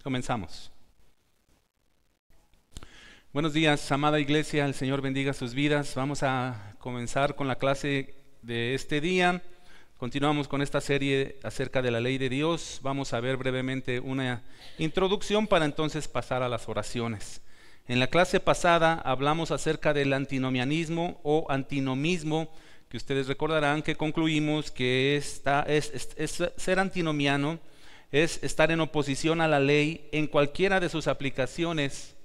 Comenzamos. Buenos días, amada iglesia, el Señor bendiga sus vidas. Vamos a comenzar con la clase de este día. Continuamos con esta serie acerca de la ley de Dios. Vamos a ver brevemente una introducción para entonces pasar a las oraciones. En la clase pasada hablamos acerca del antinomianismo o antinomismo, que ustedes recordarán que concluimos que ser antinomiano es estar en oposición a la ley en cualquiera de sus aplicaciones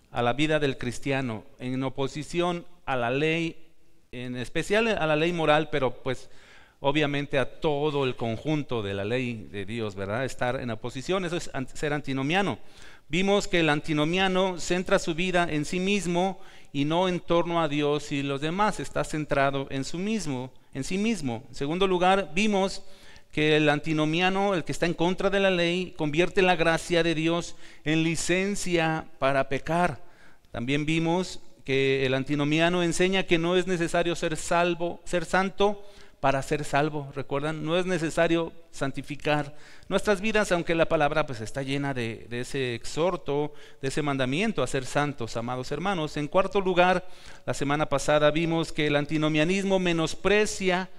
a la vida del cristiano, en oposición a la ley, en especial a la ley moral, pero pues obviamente a todo el conjunto de la ley de Dios, ¿verdad? Estar en oposición, eso es ser antinomiano. Vimos que el antinomiano centra su vida en sí mismo y no en torno a Dios y los demás, está centrado en sí mismo. En segundo lugar, vimos que el antinomiano, el que está en contra de la ley, convierte la gracia de Dios en licencia para pecar. También vimos que el antinomiano enseña que no es necesario ser santo para ser salvo. ¿Recuerdan? No es necesario santificar nuestras vidas, aunque la palabra pues está llena de ese exhorto, de ese mandamiento a ser santos, amados hermanos. En cuarto lugar, la semana pasada vimos que el antinomianismo menosprecia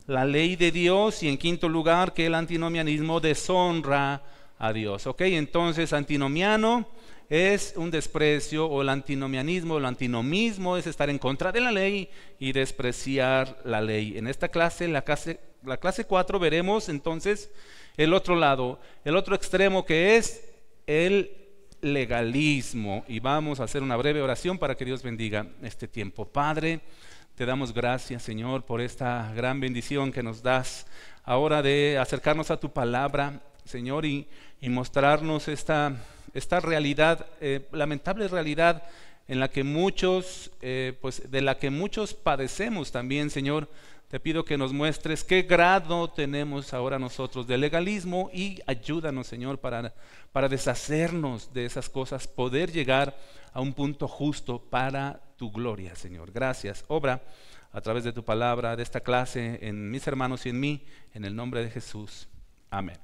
la ley de Dios, y en quinto lugar que el antinomianismo deshonra a Dios. Entonces antinomiano es un desprecio, o el antinomianismo, el antinomismo es estar en contra de la ley y despreciar la ley. En esta clase, la clase 4, veremos entonces el otro lado, el otro extremo, que es el legalismo, y vamos a hacer una breve oración para que Dios bendiga este tiempo. Padre, te damos gracias, Señor, por esta gran bendición que nos das ahora de acercarnos a tu palabra, Señor, y mostrarnos esta realidad, lamentable realidad en la que muchos, de la que muchos padecemos también, Señor. Te pido que nos muestres qué grado tenemos ahora nosotros de legalismo, y ayúdanos, Señor, para deshacernos de esas cosas, poder llegar a un punto justo para tu gloria, Señor. Gracias. Obra a través de tu palabra, de esta clase, en mis hermanos y en mí, en el nombre de Jesús. Amén.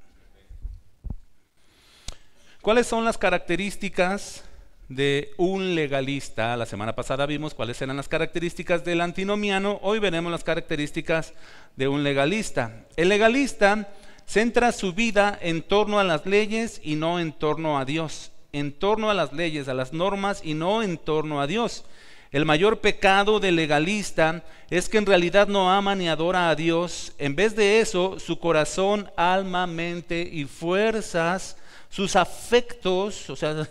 ¿Cuáles son las características de un legalista? La semana pasada vimos cuáles eran las características del antinomiano. Hoy veremos las características de un legalista. El legalista centra su vida en torno a las leyes y no en torno a Dios. En torno a las leyes, a las normas, y no en torno a Dios. El mayor pecado del legalista es que en realidad no ama ni adora a Dios. En vez de eso, su corazón, alma, mente y fuerzas, sus afectos, o sea,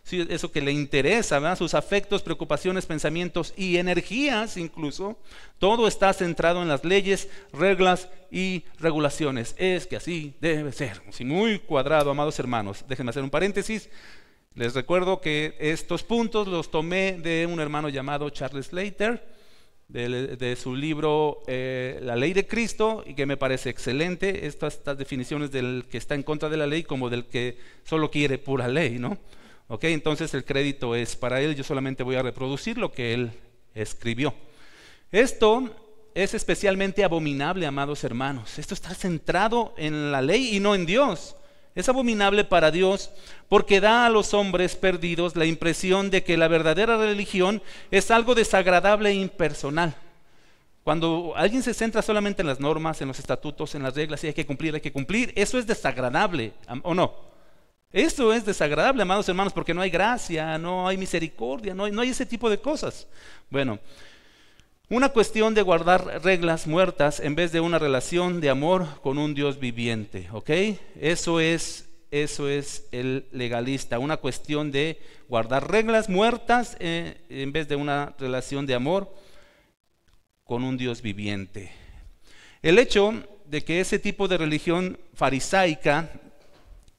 eso que le interesa, ¿verdad? Sus afectos, preocupaciones, pensamientos y energías incluso, todo está centrado en las leyes, reglas y regulaciones. Es que así debe ser, así muy cuadrado, amados hermanos. Déjenme hacer un paréntesis. Les recuerdo que estos puntos los tomé de un hermano llamado Charles Slater, de su libro La Ley de Cristo, y que me parece excelente estas definiciones del que está en contra de la ley como del que solo quiere pura ley, ¿no? Entonces el crédito es para él, yo solamente voy a reproducir lo que él escribió. Esto es especialmente abominable, amados hermanos. Esto está centrado en la ley y no en Dios. Es abominable para Dios porque da a los hombres perdidos la impresión de que la verdadera religión es algo desagradable e impersonal. Cuando alguien se centra solamente en las normas, en los estatutos, en las reglas, y hay que cumplir, eso es desagradable, ¿o no? Eso es desagradable, amados hermanos, porque no hay gracia, no hay misericordia, no hay ese tipo de cosas. Bueno, una cuestión de guardar reglas muertas en vez de una relación de amor con un Dios viviente, Eso es el legalista, una cuestión de guardar reglas muertas en vez de una relación de amor con un Dios viviente. El hecho de que ese tipo de religión farisaica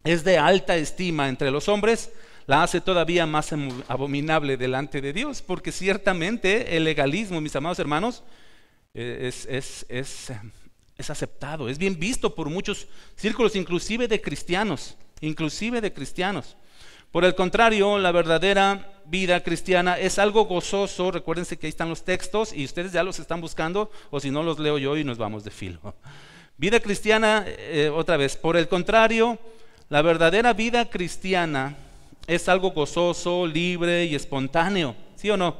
es de alta estima entre los hombres la hace todavía más abominable delante de Dios, porque ciertamente el legalismo, mis amados hermanos, es aceptado, es bien visto por muchos círculos, inclusive de cristianos. Por el contrario, la verdadera vida cristiana es algo gozoso. Recuérdense que ahí están los textos y ustedes ya los están buscando, o si no los leo yo y nos vamos de filo. Vida cristiana, otra vez, por el contrario, La verdadera vida cristiana es algo gozoso, libre y espontáneo, ¿sí o no?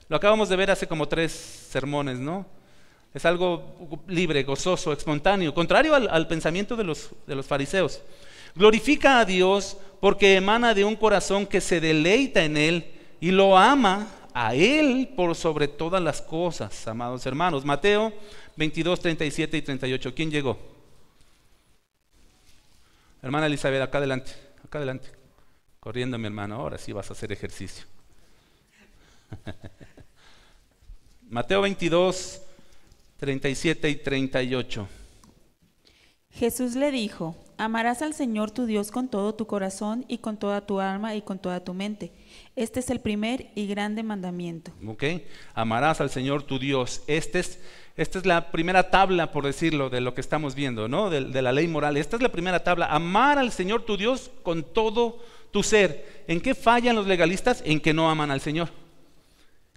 Lo acabamos de ver hace como 3 sermones, ¿no? Es algo libre, gozoso, espontáneo, contrario al pensamiento de los fariseos. Glorifica a Dios porque emana de un corazón que se deleita en Él y lo ama a Él por sobre todas las cosas, amados hermanos. Mateo 22, 37 y 38. ¿Quién llegó? Hermana Elizabeth, acá adelante, acá adelante. Corriendo, mi hermano, ahora sí vas a hacer ejercicio. Mateo 22, 37 y 38. Jesús le dijo: amarás al Señor tu Dios con todo tu corazón y con toda tu alma y con toda tu mente. Este es el primer y grande mandamiento. Ok, amarás al Señor tu Dios. Esta es la primera tabla, por decirlo, de lo que estamos viendo, ¿no? De la ley moral. Esta es la primera tabla. Amar al Señor tu Dios con todo tu ser. ¿En qué fallan los legalistas? En que no aman al Señor.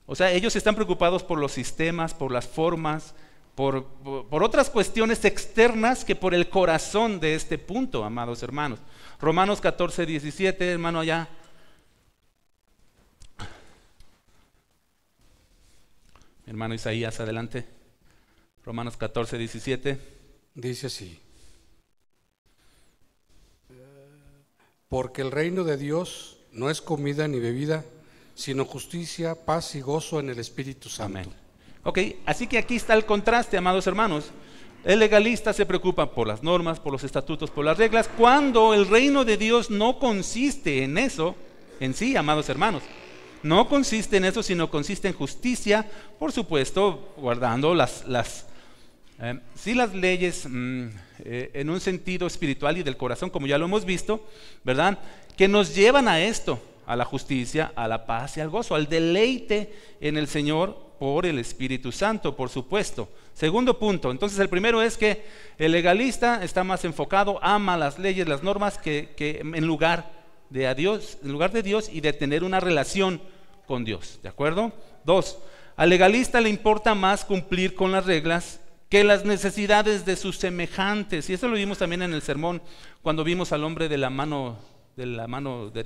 O sea, ellos están preocupados por los sistemas, por las formas, por otras cuestiones externas que por el corazón de este punto, amados hermanos. Romanos 14, 17, hermano, allá. Mi hermano Isaías, adelante. Romanos 14, 17. Dice así: porque el reino de Dios no es comida ni bebida, sino justicia, paz y gozo en el Espíritu Santo. Amén. Ok, así que aquí está el contraste, amados hermanos. El legalista se preocupa por las normas, por los estatutos, por las reglas, cuando el reino de Dios no consiste en eso, en sí, amados hermanos. No consiste en eso, sino consiste en justicia, por supuesto, guardando las leyes en un sentido espiritual y del corazón, como ya lo hemos visto, ¿verdad? Que nos llevan a esto, a la justicia, a la paz y al gozo, al deleite en el Señor por el Espíritu Santo, por supuesto. Segundo punto, entonces el primero es que el legalista está más enfocado, ama las leyes, las normas, que en lugar de Dios y de tener una relación con Dios, ¿de acuerdo? 2, al legalista le importa más cumplir con las reglas que las necesidades de sus semejantes, y eso lo vimos también en el sermón cuando vimos al hombre de la mano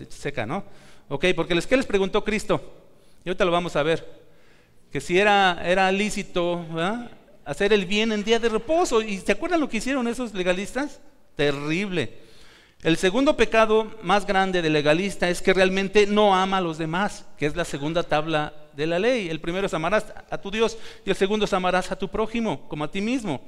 seca, ¿no? Ok, porque ¿qué les preguntó Cristo? Y ahorita lo vamos a ver, que si era lícito, ¿verdad?, hacer el bien en día de reposo. ¿Y se acuerdan lo que hicieron esos legalistas? Terrible. El segundo pecado más grande del legalista es que realmente no ama a los demás, que es la segunda tabla de la ley. El primero es amarás a tu Dios y el segundo es amarás a tu prójimo como a ti mismo.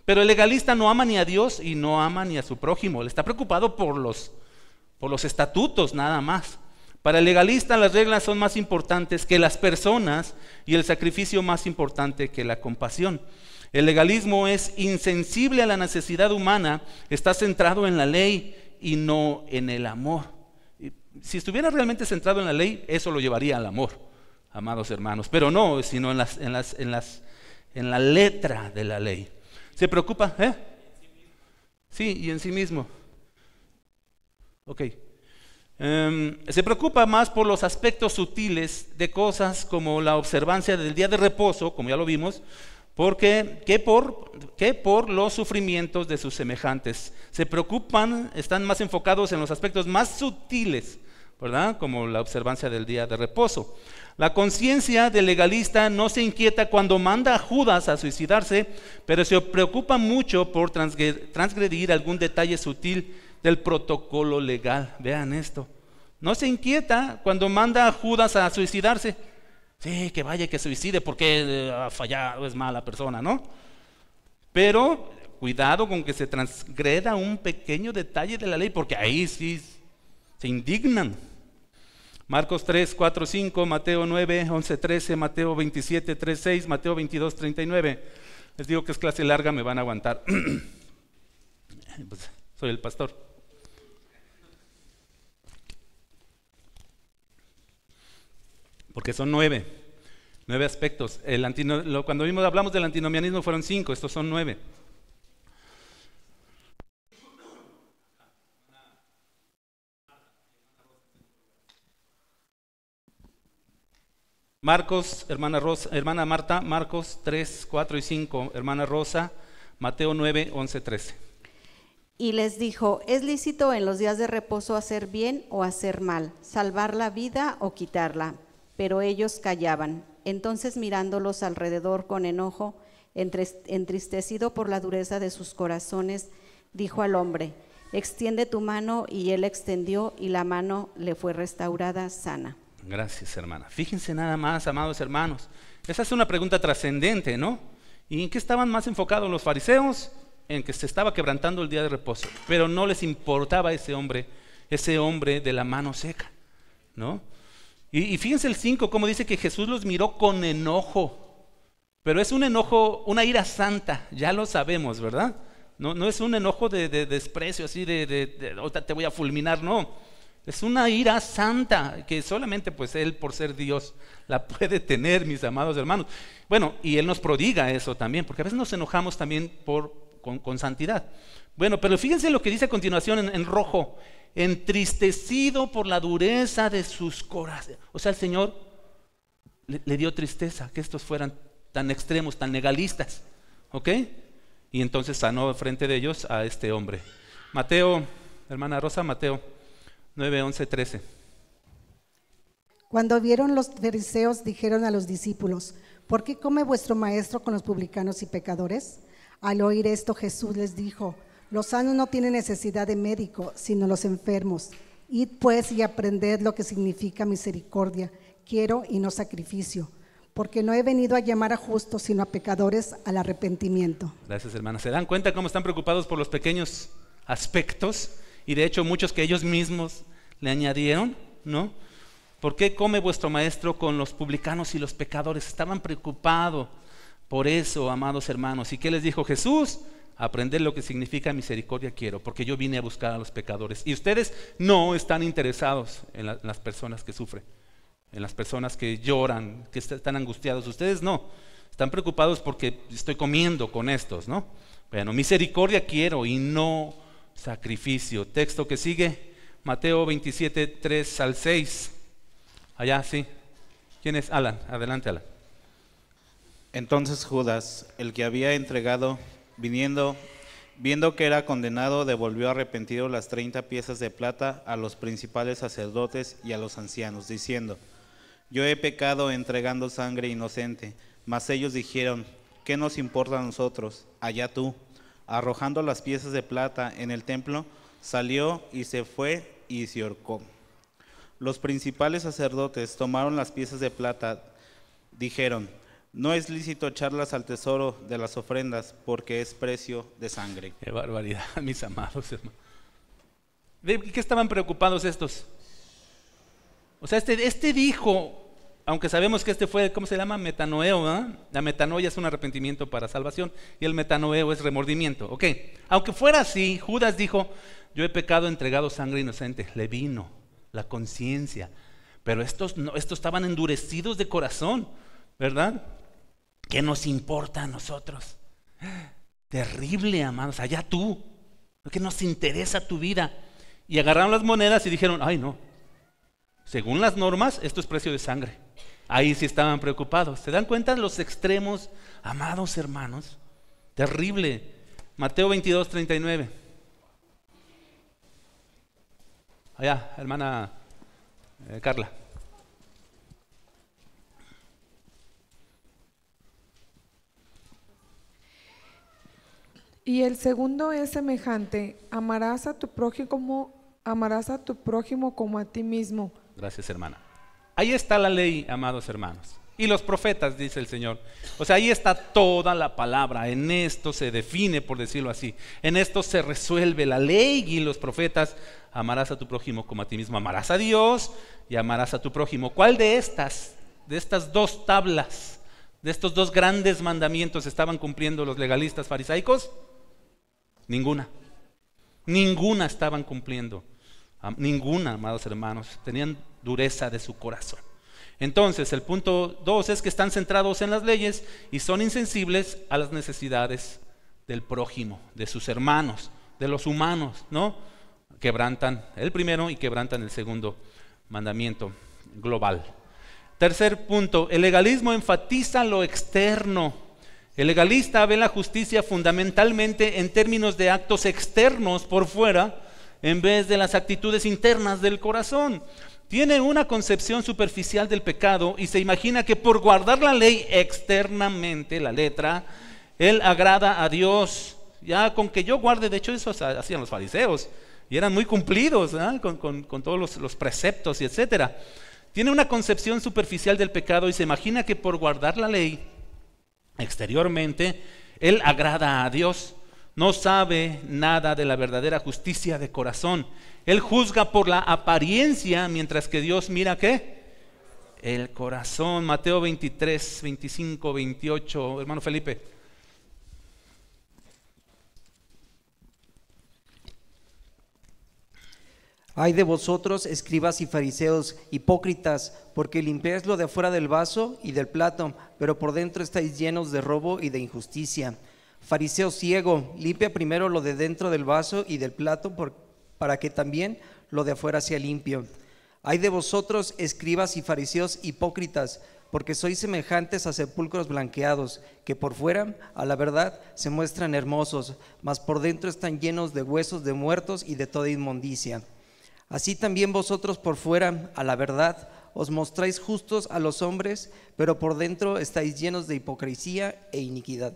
Pero el legalista no ama ni a Dios y no ama ni a su prójimo. Él está preocupado por los estatutos nada más. Para el legalista las reglas son más importantes que las personas y el sacrificio más importante que la compasión. El legalismo es insensible a la necesidad humana, está centrado en la ley y no en el amor. Si estuviera realmente centrado en la ley, eso lo llevaría al amor, amados hermanos, pero no, sino en la letra de la ley. ¿Se preocupa? Sí, y en sí mismo. Ok. Se preocupa más por los aspectos sutiles de cosas como la observancia del día de reposo, como ya lo vimos, que por los sufrimientos de sus semejantes. Se preocupan, están más enfocados en los aspectos más sutiles, ¿verdad?, como la observancia del día de reposo. La conciencia del legalista no se inquieta cuando manda a Judas a suicidarse, pero se preocupa mucho por transgredir algún detalle sutil del protocolo legal. Vean esto. No se inquieta cuando manda a Judas a suicidarse. Sí, que vaya, que suicide porque ha fallado, es mala persona, ¿no? Pero cuidado con que se transgreda un pequeño detalle de la ley, porque ahí sí se indignan. Marcos 3, 4, 5, Mateo 9, 11, 13, Mateo 27, 3, 6, Mateo 22, 39. Les digo que es clase larga, me van a aguantar. Pues, soy el pastor. Porque son 9 aspectos. Cuando hablamos del antinomianismo fueron 5, estos son 9. Marcos, hermana Marta, Marcos 3, 4 y 5, hermana Rosa, Mateo 9, 11, 13. Y les dijo: ¿es lícito en los días de reposo hacer bien o hacer mal, salvar la vida o quitarla? Pero ellos callaban. Entonces, mirándolos alrededor con enojo, entristecido por la dureza de sus corazones, dijo al hombre: extiende tu mano. Y él extendió, y la mano le fue restaurada sana. Gracias, hermana. Fíjense nada más, amados hermanos. Esa es una pregunta trascendente, ¿no? ¿Y en qué estaban más enfocados los fariseos? En que se estaba quebrantando el día de reposo, pero no les importaba ese hombre de la mano seca, ¿no? Y fíjense el 5, como dice que Jesús los miró con enojo, pero es un enojo, una ira santa, ya lo sabemos, ¿verdad? No es un enojo de desprecio, así ahorita te voy a fulminar, no. Es una ira santa que solamente pues Él, por ser Dios, la puede tener, mis amados hermanos. Bueno, y Él nos prodiga eso también, porque a veces nos enojamos también con santidad. Bueno, pero fíjense lo que dice a continuación en rojo: entristecido por la dureza de sus corazones. O sea, el Señor le dio tristeza que estos fueran tan extremos, tan legalistas, ¿ok? Y entonces sanó frente de ellos a este hombre. Mateo, hermana Rosa, Mateo 9, 11, 13. Cuando vieron los fariseos, dijeron a los discípulos: ¿por qué come vuestro maestro con los publicanos y pecadores? Al oír esto, Jesús les dijo: los sanos no tienen necesidad de médico, sino los enfermos. Id pues y aprended lo que significa misericordia, quiero y no sacrificio, porque no he venido a llamar a justos, sino a pecadores al arrepentimiento. Gracias, hermana. ¿Se dan cuenta cómo están preocupados por los pequeños aspectos? Y de hecho muchos que ellos mismos le añadieron, ¿no? ¿Por qué come vuestro maestro con los publicanos y los pecadores? Estaban preocupados por eso, amados hermanos. ¿Y qué les dijo Jesús? Aprender lo que significa misericordia quiero, porque yo vine a buscar a los pecadores. Y ustedes no están interesados en las personas que sufren, en las personas que lloran, que están angustiados. Ustedes no, están preocupados porque estoy comiendo con estos, ¿no? Bueno, misericordia quiero y no sacrificio. Texto que sigue, Mateo 27, 3 al 6. Allá, sí. ¿Quién es? Alan, adelante, Alan. Entonces Judas, el que había entregado, viendo que era condenado, devolvió arrepentido las 30 piezas de plata a los principales sacerdotes y a los ancianos, diciendo: yo he pecado entregando sangre inocente. Mas ellos dijeron: ¿qué nos importa a nosotros? Allá tú. Arrojando las piezas de plata en el templo, salió y se fue y se ahorcó. Los principales sacerdotes tomaron las piezas de plata, dijeron: no es lícito echarlas al tesoro de las ofrendas, porque es precio de sangre. Qué barbaridad, mis amados hermanos. ¿De qué estaban preocupados estos? O sea, este dijo, aunque sabemos que este fue, ¿cómo se llama? Metanoeo, ¿verdad? La metanoia es un arrepentimiento para salvación y el metanoeo es remordimiento. Ok, aunque fuera así, Judas dijo: yo he pecado, entregado sangre inocente. Le vino la conciencia, pero estos estaban endurecidos de corazón, ¿verdad? ¿Qué nos importa a nosotros? Terrible, amados, allá tú, ¿qué nos interesa tu vida? Y agarraron las monedas y dijeron: ay no, según las normas esto es precio de sangre. Ahí sí estaban preocupados. ¿Se dan cuenta de los extremos, amados hermanos? Terrible. Mateo 22, 39. Allá, hermana Carla. Y el segundo es semejante: amarás a tu prójimo como a ti mismo. Gracias, hermana. Ahí está la ley, amados hermanos. Y los profetas, dice el Señor. O sea, ahí está toda la palabra. En esto se define, por decirlo así. En esto se resuelve la ley y los profetas. Amarás a tu prójimo como a ti mismo. Amarás a Dios y amarás a tu prójimo. ¿Cuál de estas dos tablas, de estos dos grandes mandamientos estaban cumpliendo los legalistas farisaicos? Ninguna. Ninguna estaban cumpliendo. Ninguna, amados hermanos. Tenían dureza de su corazón. Entonces, el punto 2 es que están centrados en las leyes y son insensibles a las necesidades del prójimo, de sus hermanos, de los humanos, ¿no? Quebrantan el primero y quebrantan el segundo mandamiento global. Tercer punto, el legalismo enfatiza lo externo. El legalista ve la justicia fundamentalmente en términos de actos externos por fuera, en vez de las actitudes internas del corazón. Tiene una concepción superficial del pecado y se imagina que por guardar la ley externamente, la letra, él agrada a Dios. Ya con que yo guarde, de hecho eso hacían los fariseos, y eran muy cumplidos, ¿eh? con todos los preceptos y etcétera. Tiene una concepción superficial del pecado y se imagina que por guardar la ley exteriormente, él agrada a Dios. No sabe nada de la verdadera justicia de corazón. Él juzga por la apariencia, mientras que Dios mira ¿qué? El corazón. Mateo 23, 25, 28. Hermano Felipe. Ay de vosotros, escribas y fariseos, hipócritas, porque limpiáis lo de afuera del vaso y del plato, pero por dentro estáis llenos de robo y de injusticia. Fariseo ciego, limpia primero lo de dentro del vaso y del plato, para que también lo de afuera sea limpio. Ay de vosotros, escribas y fariseos, hipócritas, porque sois semejantes a sepulcros blanqueados, que por fuera, a la verdad, se muestran hermosos, mas por dentro están llenos de huesos de muertos y de toda inmundicia. Así también vosotros por fuera, a la verdad, os mostráis justos a los hombres, pero por dentro estáis llenos de hipocresía e iniquidad.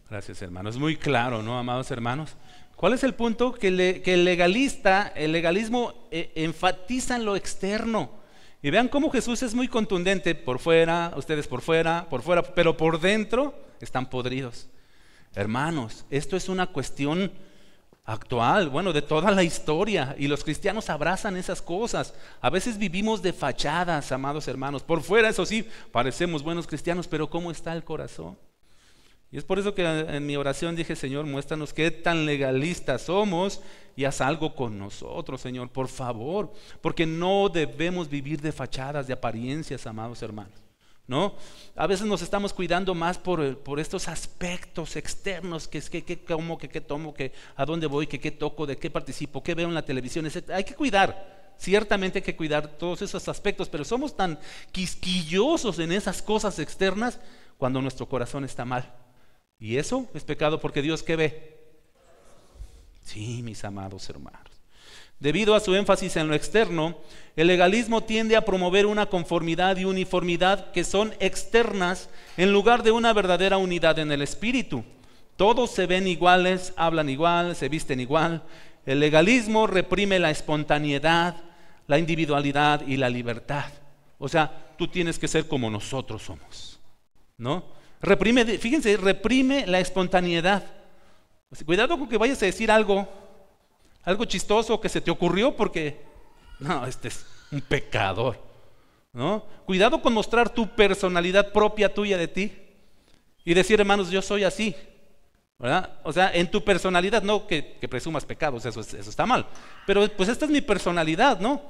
Gracias, hermanos. Muy claro, ¿no, amados hermanos? ¿Cuál es el punto? Que el legalismo enfatiza en lo externo. Y vean cómo Jesús es muy contundente. Por fuera, ustedes por fuera, pero por dentro están podridos. Hermanos, esto es una cuestión actual, bueno, de toda la historia, y los cristianos abrazan esas cosas. A veces vivimos de fachadas, amados hermanos. Por fuera, eso sí, parecemos buenos cristianos, pero ¿cómo está el corazón? Y es por eso que en mi oración dije: Señor, muéstranos qué tan legalistas somos y haz algo con nosotros, Señor, por favor, porque no debemos vivir de fachadas, de apariencias, amados hermanos, ¿no? A veces nos estamos cuidando más por estos aspectos externos, que es que como, que qué tomo, que a dónde voy, que qué toco, de qué participo, qué veo en la televisión, etc. Hay que cuidar, ciertamente hay que cuidar todos esos aspectos, pero somos tan quisquillosos en esas cosas externas cuando nuestro corazón está mal. Y eso es pecado, porque Dios ¿qué ve? Sí, mis amados hermanos. Debido a su énfasis en lo externo, el legalismo tiende a promover una conformidad y uniformidad que son externas en lugar de una verdadera unidad en el espíritu. Todos se ven iguales, hablan igual, se visten igual. El legalismo reprime la espontaneidad, la individualidad y la libertad. O sea, tú tienes que ser como nosotros somos, ¿no? Fíjense, reprime la espontaneidad. Cuidado con que vayas a decir algo chistoso que se te ocurrió, porque no, este es un pecador, ¿no? Cuidado con mostrar tu personalidad propia tuya de ti y decir: hermanos, yo soy así, ¿verdad? O sea, en tu personalidad, no que presumas pecados, eso está mal, pero pues esta es mi personalidad, ¿no?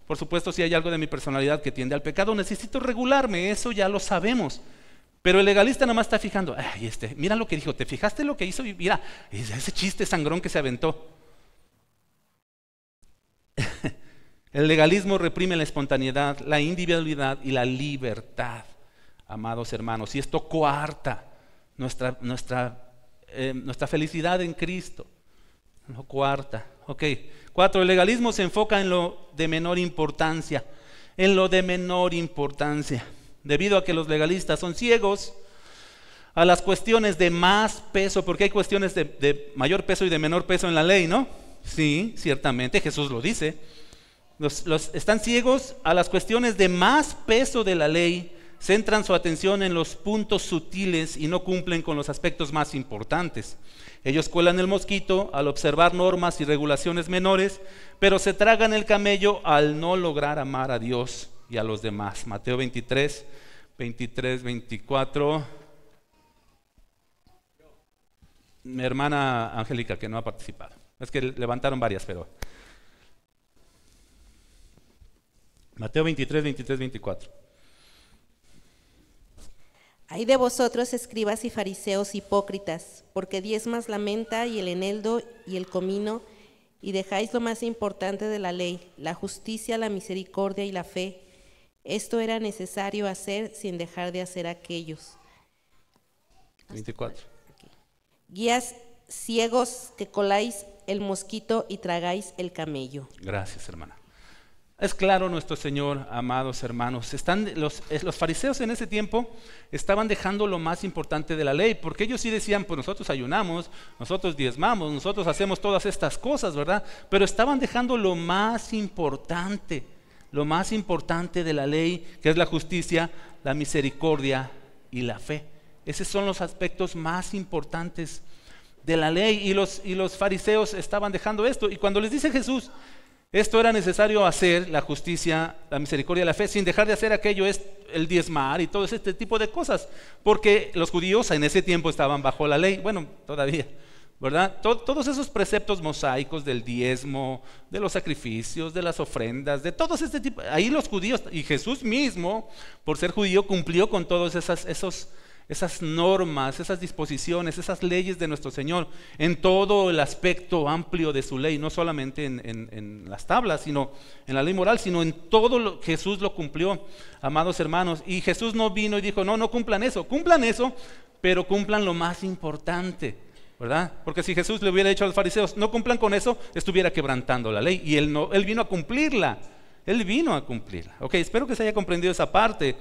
Por supuesto, si hay algo de mi personalidad que tiende al pecado, necesito regularme, eso ya lo sabemos. Pero el legalista nada más está fijando: ay, mira lo que dijo, ¿te fijaste lo que hizo? Y mira, ese chiste sangrón que se aventó. El legalismo reprime la espontaneidad, la individualidad y la libertad, amados hermanos, y esto coarta nuestra felicidad en Cristo. No coarta. Ok. 4. El legalismo se enfoca en lo de menor importancia. Debido a que los legalistas son ciegos a las cuestiones de más peso, porque hay cuestiones de mayor peso y de menor peso en la ley, ¿no? Sí, ciertamente, Jesús lo dice. Están ciegos a las cuestiones de más peso de la ley, centran su atención en los puntos sutiles y no cumplen con los aspectos más importantes. Ellos cuelan el mosquito al observar normas y regulaciones menores, pero se tragan el camello al no lograr amar a Dios y a los demás. Mateo 23, 24. Mi hermana Angélica, que no ha participado. Es que levantaron varias, pero... Mateo 23, 24. Ay de vosotros, escribas y fariseos hipócritas, porque diezmas la menta y el eneldo y el comino, y dejáis lo más importante de la ley, la justicia, la misericordia y la fe. Esto era necesario hacer sin dejar de hacer aquellos. 24. Guías ciegos que coláis el mosquito y tragáis el camello. Gracias, hermana. Es claro, nuestro Señor, amados hermanos, los fariseos en ese tiempo estaban dejando lo más importante de la ley, porque ellos sí decían, pues nosotros ayunamos, nosotros diezmamos, nosotros hacemos todas estas cosas, ¿verdad? Pero estaban dejando lo más importante de la ley, que es la justicia, la misericordia y la fe. Esos son los aspectos más importantes de la ley, y los fariseos estaban dejando esto. Y cuando les dice Jesús, esto era necesario hacer, la justicia, la misericordia y la fe, sin dejar de hacer aquello, es el diezmar y todo este tipo de cosas, porque los judíos en ese tiempo estaban bajo la ley, bueno, todavía, ¿verdad? Todos esos preceptos mosaicos del diezmo, de los sacrificios, de las ofrendas, de todos este tipo, ahí los judíos, y Jesús mismo, por ser judío, cumplió con todas esas normas, esas disposiciones, esas leyes de nuestro Señor, en todo el aspecto amplio de su ley, no solamente en las tablas, sino en la ley moral, sino en todo Jesús lo cumplió, amados hermanos. Y Jesús no vino y dijo, no cumplan eso, pero cumplan lo más importante, ¿verdad? Porque si Jesús le hubiera dicho a los fariseos, no cumplan con eso, estuviera quebrantando la ley, y él vino a cumplirla. Ok, espero que se haya comprendido esa parte.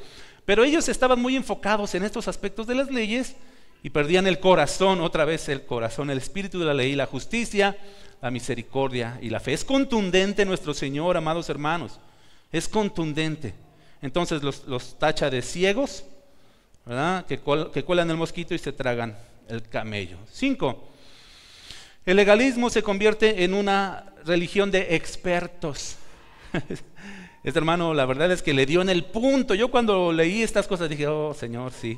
Pero ellos estaban muy enfocados en estos aspectos de las leyes y perdían el corazón, otra vez el corazón, el espíritu de la ley, la justicia, la misericordia y la fe. Es contundente nuestro Señor, amados hermanos, es contundente. Entonces los tacha de ciegos, ¿verdad? Que cuelan el mosquito y se tragan el camello. 5. El legalismo se convierte en una religión de expertos. Este hermano, la verdad es que le dio en el punto. Yo cuando leí estas cosas dije, oh Señor, sí.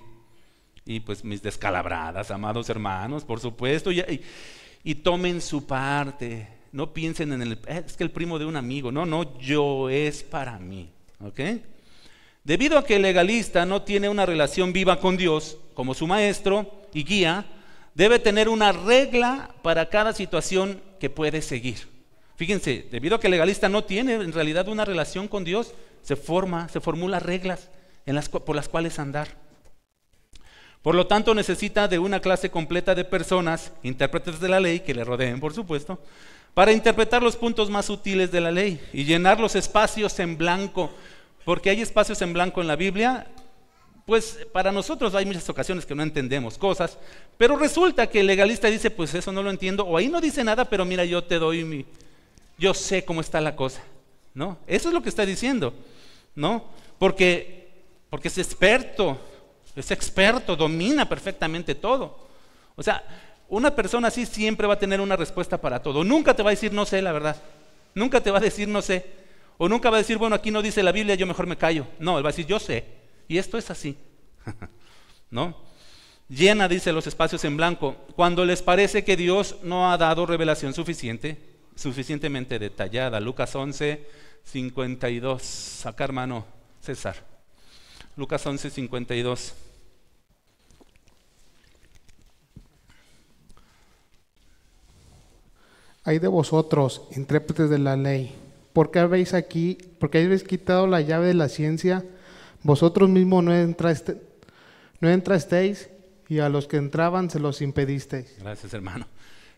Y pues mis descalabradas, amados hermanos, por supuesto. Y tomen su parte. No piensen en es que el primo de un amigo. No, yo es para mí. ¿Ok? Debido a que el legalista no tiene una relación viva con Dios como su maestro y guía, debe tener una regla para cada situación que puede seguir. Fíjense, debido a que el legalista no tiene en realidad una relación con Dios, se formula reglas por las cuales andar. Por lo tanto, necesita de una clase completa de personas, intérpretes de la ley, que le rodeen, por supuesto, para interpretar los puntos más sutiles de la ley y llenar los espacios en blanco, porque hay espacios en blanco en la Biblia. Pues para nosotros hay muchas ocasiones que no entendemos cosas, pero resulta que el legalista dice, pues eso no lo entiendo, o ahí no dice nada, pero mira, yo te doy yo sé cómo está la cosa, ¿no? Eso es lo que está diciendo, ¿no? Porque es experto, domina perfectamente todo. O sea, una persona así siempre va a tener una respuesta para todo. Nunca te va a decir no sé, la verdad. Nunca te va a decir no sé. O nunca va a decir, bueno, aquí no dice la Biblia, yo mejor me callo. No, él va a decir yo sé. Y esto es así, ¿no? Llena, dice, los espacios en blanco cuando les parece que Dios no ha dado revelación suficientemente detallada. Lucas 11, 52. Acá, hermano César. Lucas 11, 52. Hay de vosotros, intérpretes de la ley, ¿por qué habéis quitado la llave de la ciencia? Vosotros mismos no entrasteis, y a los que entraban se los impedisteis. Gracias, hermano.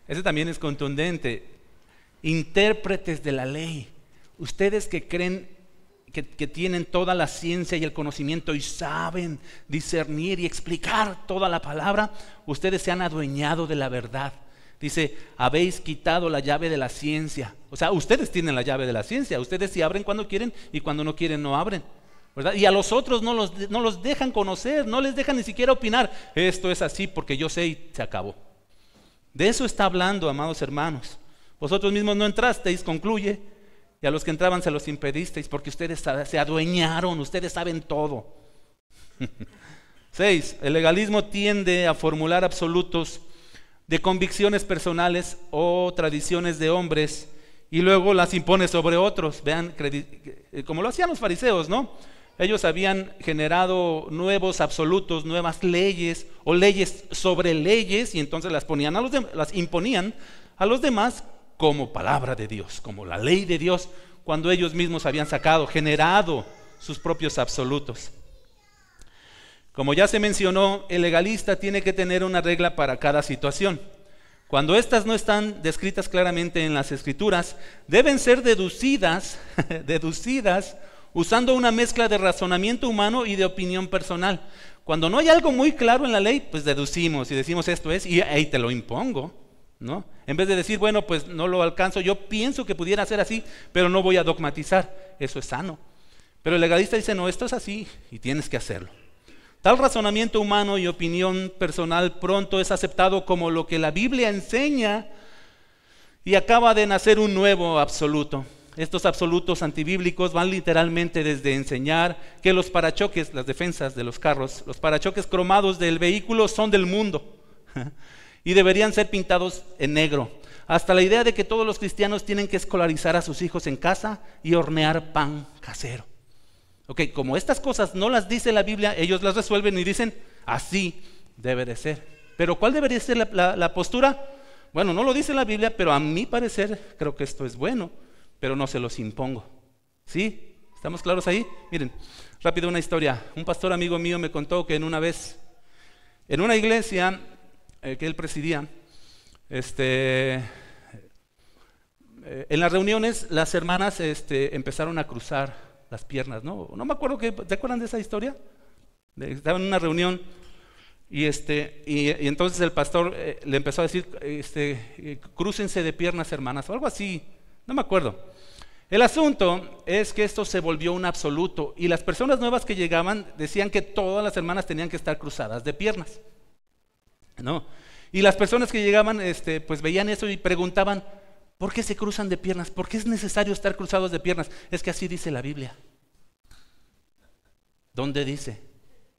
Ese también es contundente. Intérpretes de la ley. Ustedes que creen que tienen toda la ciencia y el conocimiento y saben discernir y explicar toda la palabra, ustedes se han adueñado de la verdad. Dice, habéis quitado la llave de la ciencia. O sea, ustedes tienen la llave de la ciencia. Ustedes sí abren cuando quieren y cuando no quieren no abren, ¿verdad? Y a los otros no los dejan conocer, no les dejan ni siquiera opinar. Esto es así porque yo sé y se acabó. De eso está hablando, amados hermanos. Vosotros mismos no entrasteis, concluye, y a los que entraban se los impedisteis porque ustedes se adueñaron, ustedes saben todo. 6. El legalismo tiende a formular absolutos de convicciones personales o tradiciones de hombres y luego las impone sobre otros. Vean, como lo hacían los fariseos, ¿no? Ellos habían generado nuevos absolutos, nuevas leyes o leyes sobre leyes, y entonces las imponían a los demás como palabra de Dios, como la ley de Dios, cuando ellos mismos habían generado sus propios absolutos. Como ya se mencionó, el legalista tiene que tener una regla para cada situación. Cuando estas no están descritas claramente en las Escrituras, deben ser deducidas usando una mezcla de razonamiento humano y de opinión personal. Cuando no hay algo muy claro en la ley, pues deducimos y decimos esto es, y ahí te lo impongo, ¿no? En vez de decir, bueno, pues no lo alcanzo, yo pienso que pudiera ser así, pero no voy a dogmatizar. Eso es sano. Pero el legalista dice, no, esto es así y tienes que hacerlo. Tal razonamiento humano y opinión personal pronto es aceptado como lo que la Biblia enseña y acaba de nacer un nuevo absoluto. Estos absolutos antibíblicos van literalmente desde enseñar que los parachoques, las defensas de los carros, los parachoques cromados del vehículo son del mundo y deberían ser pintados en negro, hasta la idea de que todos los cristianos tienen que escolarizar a sus hijos en casa y hornear pan casero. Ok, como estas cosas no las dice la Biblia, ellos las resuelven y dicen, así debe de ser. Pero ¿cuál debería ser la postura? Bueno, no lo dice la Biblia, pero a mi parecer creo que esto es bueno, pero no se los impongo. ¿Sí? ¿Estamos claros ahí? Miren, rápido una historia. Un pastor amigo mío me contó que una vez, en una iglesia que él presidía, en las reuniones las hermanas empezaron a cruzar las piernas, ¿no? No me acuerdo, ¿te acuerdan de esa historia? Estaban en una reunión y entonces el pastor le empezó a decir, crúcense de piernas, hermanas, o algo así, no me acuerdo. El asunto es que esto se volvió un absoluto y las personas nuevas que llegaban decían que todas las hermanas tenían que estar cruzadas de piernas, ¿no? Y las personas que llegaban, pues veían eso y preguntaban, ¿por qué se cruzan de piernas? ¿Por qué es necesario estar cruzados de piernas? Es que así dice la Biblia. ¿Dónde dice?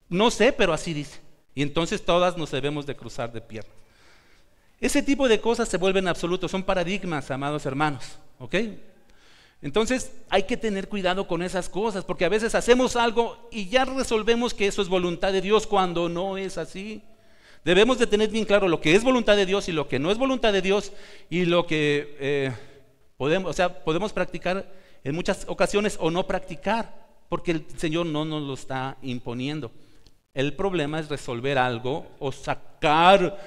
No sé, pero así dice. Y entonces todas nos debemos de cruzar de piernas. Ese tipo de cosas se vuelven absolutos, son paradigmas, amados hermanos, ¿ok? Entonces hay que tener cuidado con esas cosas, porque a veces hacemos algo y ya resolvemos que eso es voluntad de Dios cuando no es así. Debemos de tener bien claro lo que es voluntad de Dios y lo que no es voluntad de Dios y lo que podemos practicar en muchas ocasiones o no practicar, porque el Señor no nos lo está imponiendo. El problema es resolver algo o sacar,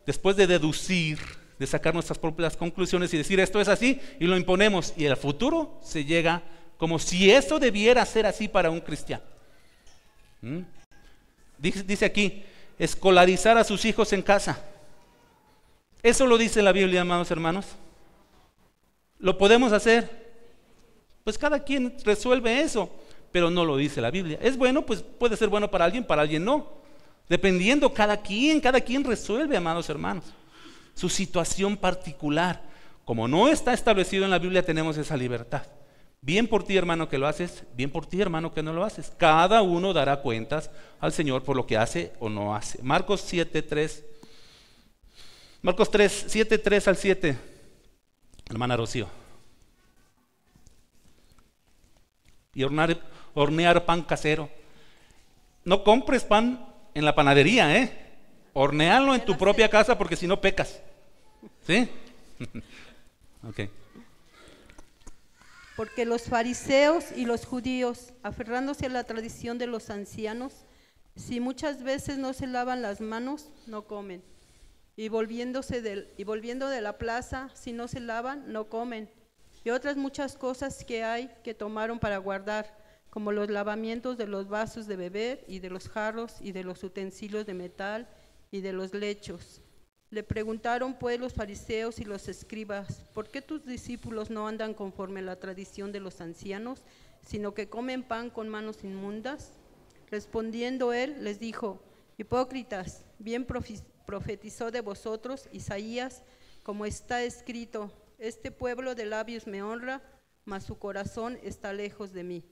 después de deducir, de sacar nuestras propias conclusiones y decir esto es así y lo imponemos y el futuro se llega como si eso debiera ser así para un cristiano. Dice aquí, escolarizar a sus hijos en casa. Eso lo dice la Biblia, amados hermanos. ¿Lo podemos hacer? Pues cada quien resuelve eso, pero no lo dice la Biblia. ¿Es bueno? Pues puede ser bueno para alguien no. Dependiendo, cada quien resuelve, amados hermanos, su situación particular. Como no está establecido en la Biblia, tenemos esa libertad. Bien por ti, hermano, que lo haces, bien por ti, hermano, que no lo haces. Cada uno dará cuentas al Señor por lo que hace o no hace. Marcos 3, 7 al 7. Hermana Rocío. Y hornear pan casero. No compres pan en la panadería, hornealo en tu propia casa porque si no pecas. ¿Sí? Ok. Porque los fariseos y los judíos, aferrándose a la tradición de los ancianos, si muchas veces no se lavan las manos, no comen. Y volviendo de la plaza, si no se lavan, no comen. Y otras muchas cosas que hay que tomaron para guardar, como los lavamientos de los vasos de beber y de los jarros y de los utensilios de metal y de los lechos. Le preguntaron pues los fariseos y los escribas, ¿por qué tus discípulos no andan conforme a la tradición de los ancianos, sino que comen pan con manos inmundas? Respondiendo él, les dijo, hipócritas, bien profetizó de vosotros Isaías, como está escrito, este pueblo de labios me honra, mas su corazón está lejos de mí.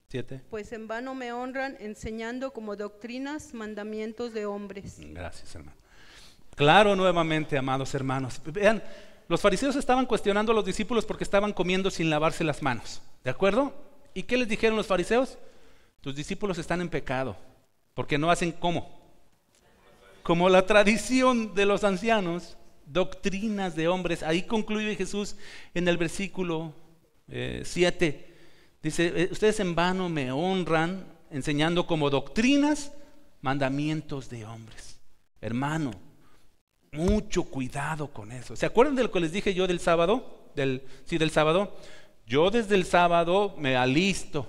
7. Pues en vano me honran, enseñando como doctrinas mandamientos de hombres. Gracias, hermano. Claro, nuevamente, amados hermanos. Vean, los fariseos estaban cuestionando a los discípulos porque estaban comiendo sin lavarse las manos. ¿De acuerdo? ¿Y qué les dijeron los fariseos? Tus discípulos están en pecado, porque no hacen ¿cómo? Como la tradición de los ancianos, doctrinas de hombres. Ahí concluye Jesús en el versículo 7. Dice, ustedes en vano me honran, enseñando como doctrinas mandamientos de hombres. Hermano, mucho cuidado con eso. ¿Se acuerdan de lo que les dije yo del sábado? Del sábado. Yo desde el sábado me alisto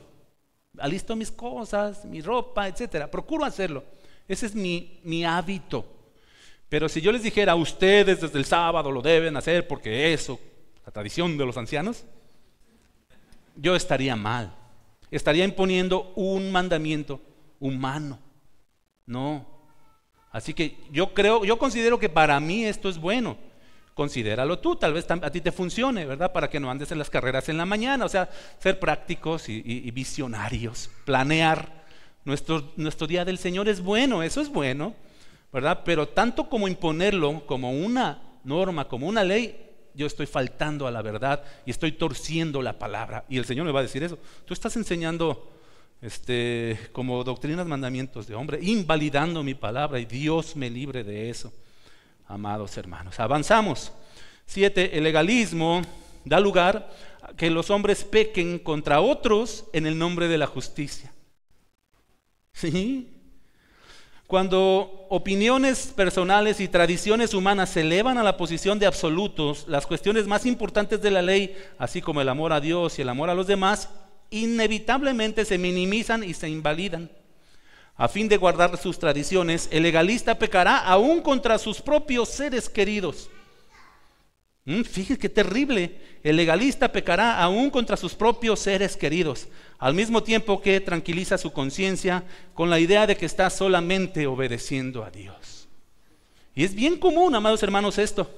mis cosas, mi ropa, etcétera. Procuro hacerlo. Ese es mi hábito. Pero si yo les dijera a ustedes desde el sábado lo deben hacer porque eso, la tradición de los ancianos, yo estaría mal. Estaría imponiendo un mandamiento humano. No. Así que yo considero que para mí esto es bueno. Considéralo tú, tal vez a ti te funcione, ¿verdad? Para que no andes en las carreras en la mañana, o sea, ser prácticos y visionarios, planear. Nuestro día del Señor es bueno, eso es bueno, ¿verdad? Pero tanto como imponerlo como una norma, como una ley, yo estoy faltando a la verdad y estoy torciendo la palabra. Y el Señor me va a decir eso. Tú estás enseñando como doctrinas, mandamientos de hombre, invalidando mi palabra, y Dios me libre de eso, amados hermanos. Avanzamos. 7. El legalismo da lugar a que los hombres pequen contra otros en el nombre de la justicia. ¿Sí? Cuando opiniones personales y tradiciones humanas se elevan a la posición de absolutos, las cuestiones más importantes de la ley, así como el amor a Dios y el amor a los demás, inevitablemente se minimizan y se invalidan. A fin de guardar sus tradiciones, el legalista pecará aún contra sus propios seres queridos. Fíjense qué terrible. El legalista pecará aún contra sus propios seres queridos, al mismo tiempo que tranquiliza su conciencia con la idea de que está solamente obedeciendo a Dios. Y es bien común, amados hermanos, esto.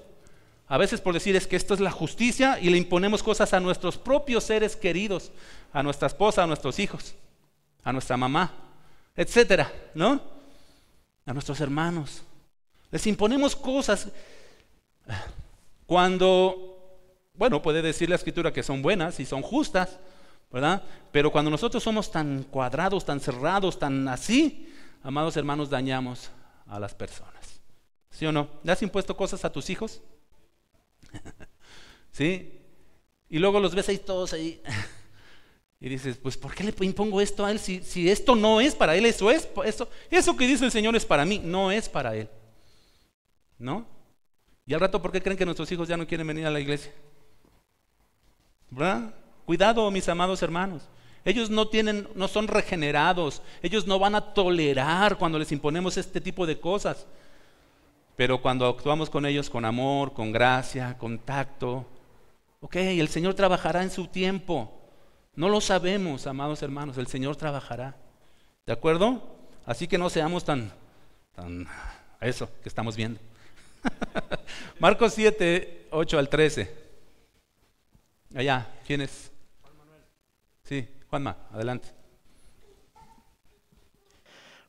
A veces por decir es que esto es la justicia y le imponemos cosas a nuestros propios seres queridos, a nuestra esposa, a nuestros hijos, a nuestra mamá, etcétera, ¿no? A nuestros hermanos. Les imponemos cosas cuando, bueno, puede decir la Escritura que son buenas y son justas, ¿verdad? Pero cuando nosotros somos tan cuadrados, tan cerrados, tan así, amados hermanos, dañamos a las personas. ¿Sí o no? ¿Le has impuesto cosas a tus hijos? ¿Sí? Y luego los ves ahí todos ahí y dices, pues ¿por qué le impongo esto a él si esto no es para él? Eso que dice el Señor es para mí, no es para él, ¿no? Y al rato, ¿por qué creen que nuestros hijos ya no quieren venir a la iglesia? ¿Verdad? Cuidado, mis amados hermanos. Ellos no son regenerados. Ellos no van a tolerar cuando les imponemos este tipo de cosas. Pero cuando actuamos con ellos con amor, con gracia, con tacto, ok, el Señor trabajará en su tiempo. No lo sabemos, amados hermanos, el Señor trabajará. ¿De acuerdo? Así que no seamos tan eso que estamos viendo. Marcos 7, 8 al 13. Allá, ¿quién es? Juan Manuel. Sí, Juanma, adelante.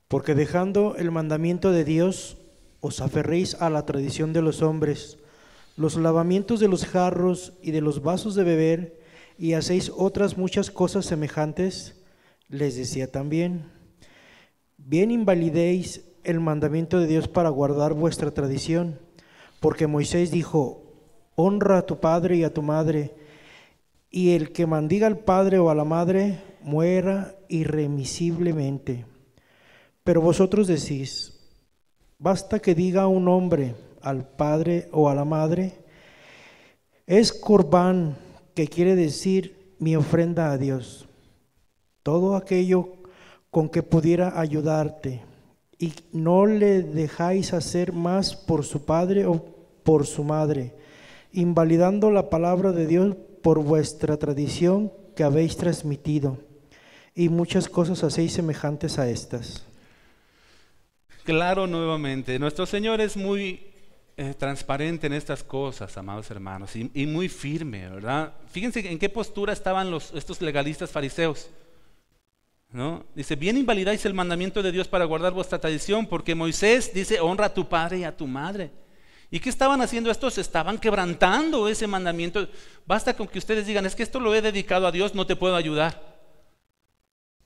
Porque dejando el mandamiento de Dios, os aferréis a la tradición de los hombres, los lavamientos de los jarros y de los vasos de beber, y hacéis otras muchas cosas semejantes, les decía también, bien invalidéis el mandamiento de Dios para guardar vuestra tradición, porque Moisés dijo, honra a tu padre y a tu madre, y el que maldiga al padre o a la madre, muera irremisiblemente. Pero vosotros decís, basta que diga un hombre al padre o a la madre, es corbán, que quiere decir mi ofrenda a Dios, todo aquello con que pudiera ayudarte, y no le dejáis hacer más por su padre o por su madre, invalidando la palabra de Dios por vuestra tradición que habéis transmitido, y muchas cosas hacéis semejantes a estas. Claro, nuevamente, nuestro Señor es muy transparente en estas cosas, amados hermanos, y muy firme, ¿verdad? Fíjense en qué postura estaban estos legalistas fariseos, ¿no? Dice, bien invalidáis el mandamiento de Dios para guardar vuestra tradición, porque Moisés dice, honra a tu padre y a tu madre. ¿Y qué estaban haciendo estos? Estaban quebrantando ese mandamiento. Basta con que ustedes digan, es que esto lo he dedicado a Dios, no te puedo ayudar.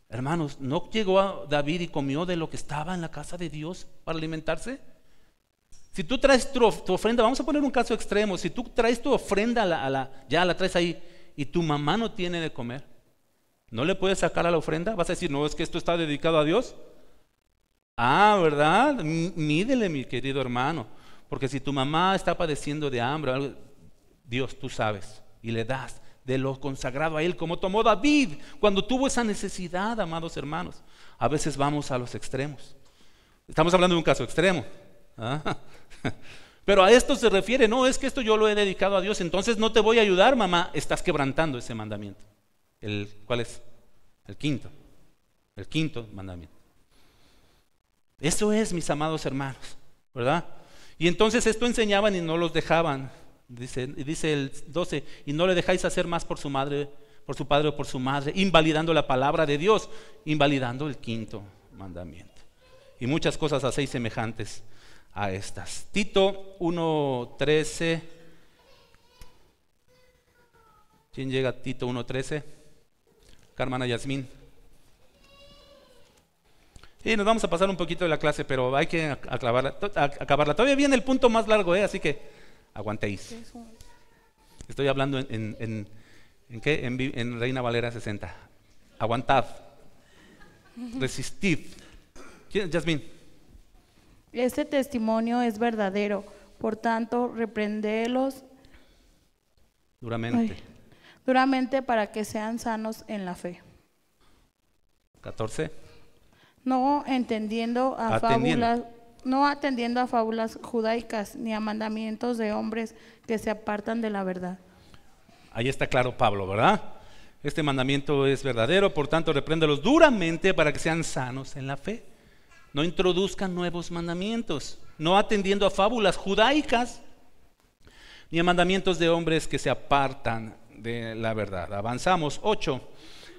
Hermanos, ¿no llegó a David y comió de lo que estaba en la casa de Dios para alimentarse? Si tú traes tu ofrenda, vamos a poner un caso extremo, si tú traes tu ofrenda ya la traes ahí y tu mamá no tiene de comer, ¿No le puedes sacar a la ofrenda? ¿Vas a decir, no, es que esto está dedicado a Dios? Ah, ¿verdad? Mídele, mi querido hermano. Porque si tu mamá está padeciendo de hambre, Dios, tú sabes, y le das de lo consagrado a Él, como tomó David cuando tuvo esa necesidad, amados hermanos. A veces vamos a los extremos. Estamos hablando de un caso extremo. ¿Ah? Pero a esto se refiere, no, es que esto yo lo he dedicado a Dios, entonces no te voy a ayudar, mamá. Estás quebrantando ese mandamiento. ¿Cuál es? El quinto mandamiento. Eso es, mis amados hermanos, ¿verdad? Y entonces esto enseñaban y no los dejaban. Dice el 12, y no le dejáis hacer más por su madre, por su padre o por su madre, invalidando la palabra de Dios, invalidando el quinto mandamiento. Y muchas cosas hacéis semejantes a estas. Tito 1:13. ¿Quién llega a Tito 1:13? Hermana Yasmín. Y nos vamos a pasar un poquito de la clase, pero hay que acabarla. Todavía viene el punto más largo, así que aguantéis. Estoy hablando ¿en qué? En Reina Valera 60. Aguantad. Resistid. ¿Quién? Yasmín. Este testimonio es verdadero, por tanto, reprendelos duramente para que sean sanos en la fe. 14. No atendiendo a fábulas judaicas ni a mandamientos de hombres que se apartan de la verdad. Ahí está claro Pablo, ¿verdad? Este mandamiento es verdadero, por tanto, repréndelos duramente para que sean sanos en la fe. No introduzcan nuevos mandamientos, no atendiendo a fábulas judaicas ni a mandamientos de hombres que se apartan de la verdad. Avanzamos. 8.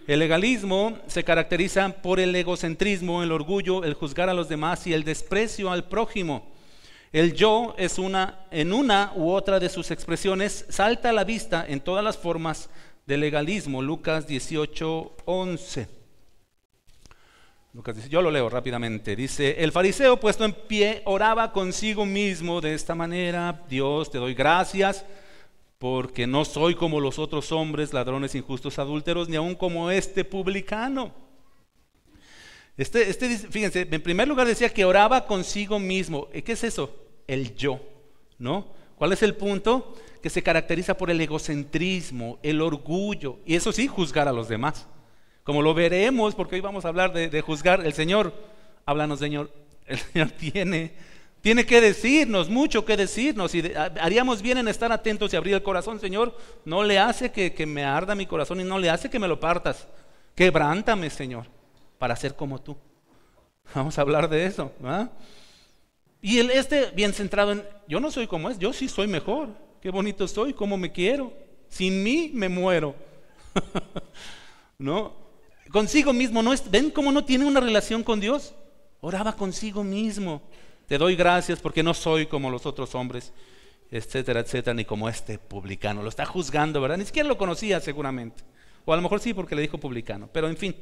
El legalismo se caracteriza por el egocentrismo, el orgullo, el juzgar a los demás y el desprecio al prójimo. El yo es en una u otra de sus expresiones salta a la vista en todas las formas del legalismo. Lucas 18:11. Yo lo leo rápidamente. Dice: el fariseo puesto en pie oraba consigo mismo de esta manera: Dios, te doy gracias porque no soy como los otros hombres, ladrones, injustos, adúlteros, ni aun como este publicano. Fíjense, en primer lugar decía que oraba consigo mismo. ¿Qué es eso? El yo, ¿no? ¿Cuál es el punto? Que se caracteriza por el egocentrismo, el orgullo, y eso sí, juzgar a los demás. Como lo veremos, porque hoy vamos a hablar de juzgar. El Señor, háblanos, Señor. El Señor tiene que decirnos, mucho que decirnos, y haríamos bien en estar atentos y abrir el corazón. Señor, no le hace que me arda mi corazón y no le hace que me lo partas. Quebrántame, Señor, para ser como tú. Vamos a hablar de eso, ¿verdad? Y bien centrado en, yo no soy como es, yo sí soy mejor. Qué bonito soy, cómo me quiero. Sin mí me muero. ¿No? Consigo mismo, ¿ven cómo no tiene una relación con Dios? Oraba consigo mismo. Te doy gracias porque no soy como los otros hombres, etcétera, etcétera, ni como este publicano. Lo está juzgando, ¿verdad? Ni siquiera lo conocía seguramente. O a lo mejor sí porque le dijo publicano. Pero en fin,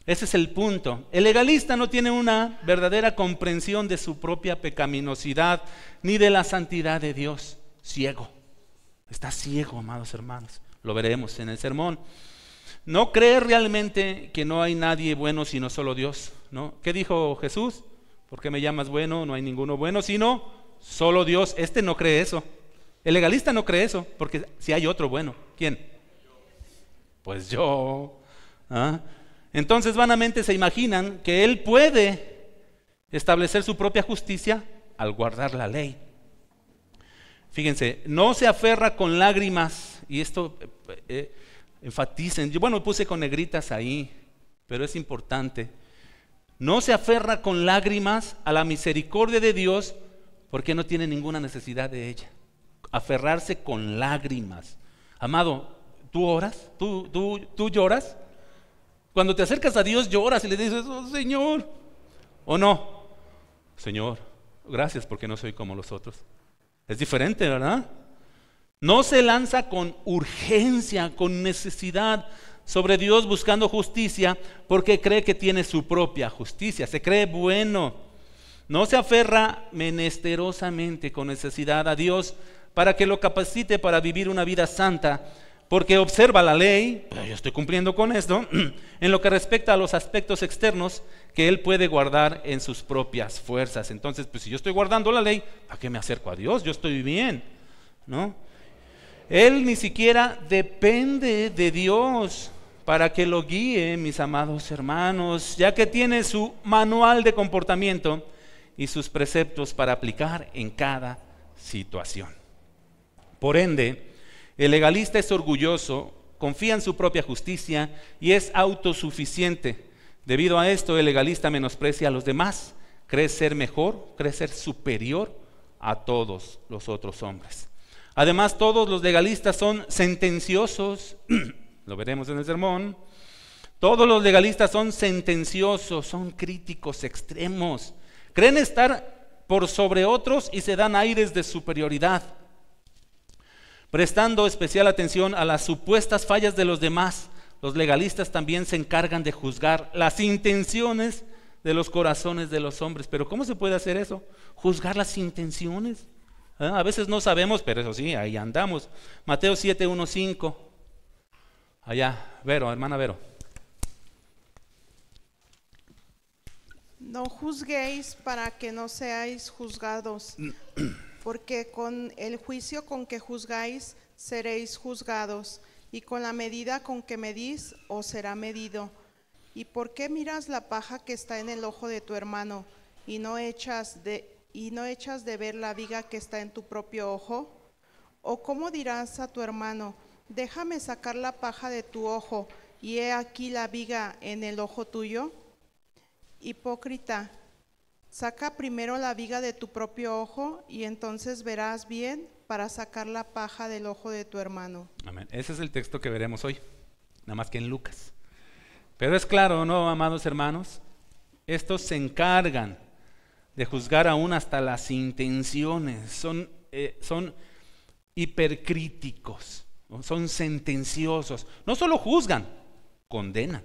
ese es el punto. El legalista no tiene una verdadera comprensión de su propia pecaminosidad ni de la santidad de Dios. Ciego. Está ciego, amados hermanos. Lo veremos en el sermón. No cree realmente que no hay nadie bueno sino solo Dios, ¿no? ¿Qué dijo Jesús? ¿Por qué me llamas bueno? No hay ninguno bueno sino solo Dios. No cree eso. El legalista no cree eso, porque si hay otro bueno, ¿quién? Pues yo. ¿Ah? Entonces vanamente se imaginan que él puede establecer su propia justicia al guardar la ley. Fíjense, no se aferra con lágrimas, y esto enfaticen, yo puse con negritas ahí, pero es importante. No se aferra con lágrimas a la misericordia de Dios porque no tiene ninguna necesidad de ella. Aferrarse con lágrimas. Amado, ¿tú oras? ¿Tú lloras? Cuando te acercas a Dios lloras y le dices, oh Señor, ¿o no? Señor, gracias porque no soy como los otros. Es diferente, ¿verdad? No se lanza con urgencia, con necesidad sobre Dios buscando justicia porque cree que tiene su propia justicia, se cree bueno. No se aferra menesterosamente con necesidad a Dios para que lo capacite para vivir una vida santa, porque observa la ley, pero yo estoy cumpliendo con esto, en lo que respecta a los aspectos externos que él puede guardar en sus propias fuerzas. Entonces, pues si yo estoy guardando la ley, ¿a qué me acerco a Dios? Yo estoy bien, ¿no? Él ni siquiera depende de Dios para que lo guíe, mis amados hermanos, ya que tiene su manual de comportamiento y sus preceptos para aplicar en cada situación. Por ende, el legalista es orgulloso, confía en su propia justicia y es autosuficiente. Debido a esto, el legalista menosprecia a los demás, cree ser mejor, cree ser superior a todos los otros hombres. Además, todos los legalistas son sentenciosos, lo veremos en el sermón. Todos los legalistas son sentenciosos, son críticos extremos, creen estar por sobre otros y se dan aires de superioridad, prestando especial atención a las supuestas fallas de los demás. Los legalistas también se encargan de juzgar las intenciones de los corazones de los hombres. Pero ¿cómo se puede hacer eso? Juzgar las intenciones. A veces no sabemos, pero eso sí, ahí andamos. Mateo 7:1-5. Allá, Vero, hermana Vero. No juzguéis para que no seáis juzgados, porque con el juicio con que juzgáis seréis juzgados, y con la medida con que medís os será medido. ¿Y por qué miras la paja que está en el ojo de tu hermano y no echas de ver la viga que está en tu propio ojo? ¿O cómo dirás a tu hermano, déjame sacar la paja de tu ojo, y he aquí la viga en el ojo tuyo? Hipócrita, saca primero la viga de tu propio ojo, y entonces verás bien para sacar la paja del ojo de tu hermano. Amén. Ese es el texto que veremos hoy, nada más que en Lucas. Pero es claro, ¿no, amados hermanos? Estos se encargan de juzgar aún hasta las intenciones, son hipercríticos, ¿no? Son sentenciosos. No solo juzgan, condenan.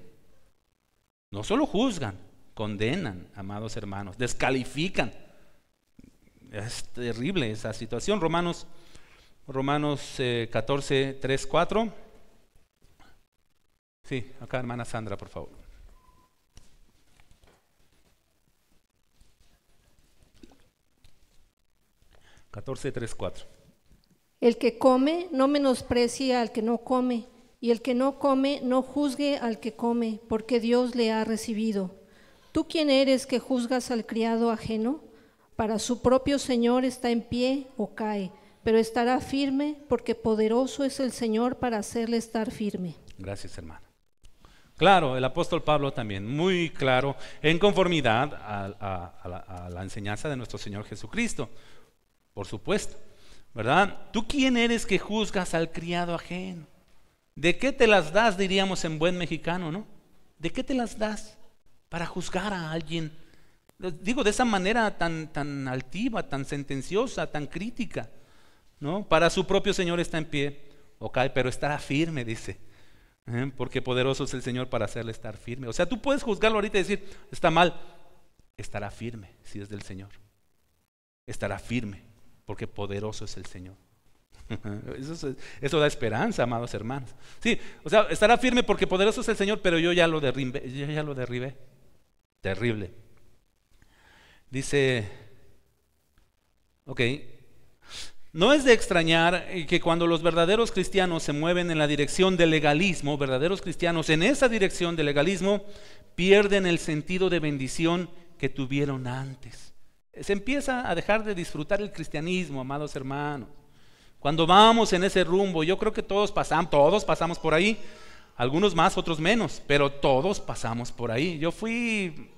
No solo juzgan, condenan, amados hermanos, descalifican. Es terrible esa situación. Romanos 14, 3, 4. Sí, acá hermana Sandra, por favor. El que come no menosprecie al que no come, y el que no come no juzgue al que come, porque Dios le ha recibido. ¿Tú quién eres que juzgas al criado ajeno? Para su propio Señor está en pie o cae, pero estará firme, porque poderoso es el Señor para hacerle estar firme. Gracias, hermano. Claro, el apóstol Pablo también, muy claro, en conformidad a la enseñanza de nuestro Señor Jesucristo, por supuesto, ¿verdad? ¿Tú quién eres que juzgas al criado ajeno? ¿De qué te las das, diríamos en buen mexicano, ¿no? ¿De qué te las das para juzgar a alguien? Digo, de esa manera tan altiva, tan sentenciosa, tan crítica, ¿no? Para su propio Señor está en pie o cae, pero estará firme, dice, porque poderoso es el Señor para hacerle estar firme. O sea, tú puedes juzgarlo ahorita y decir, está mal, estará firme si es del Señor. Estará firme, porque poderoso es el Señor. Eso da esperanza, amados hermanos. Sí, o sea, estará firme porque poderoso es el Señor, pero yo ya lo derribé. Terrible. Dice, no es de extrañar que cuando los verdaderos cristianos se mueven en la dirección del legalismo, verdaderos cristianos en esa dirección del legalismo, pierden el sentido de bendición que tuvieron antes. Se empieza a dejar de disfrutar el cristianismo, amados hermanos. Cuando vamos en ese rumbo, yo creo que todos pasamos por ahí, algunos más, otros menos, pero todos pasamos por ahí. Yo fui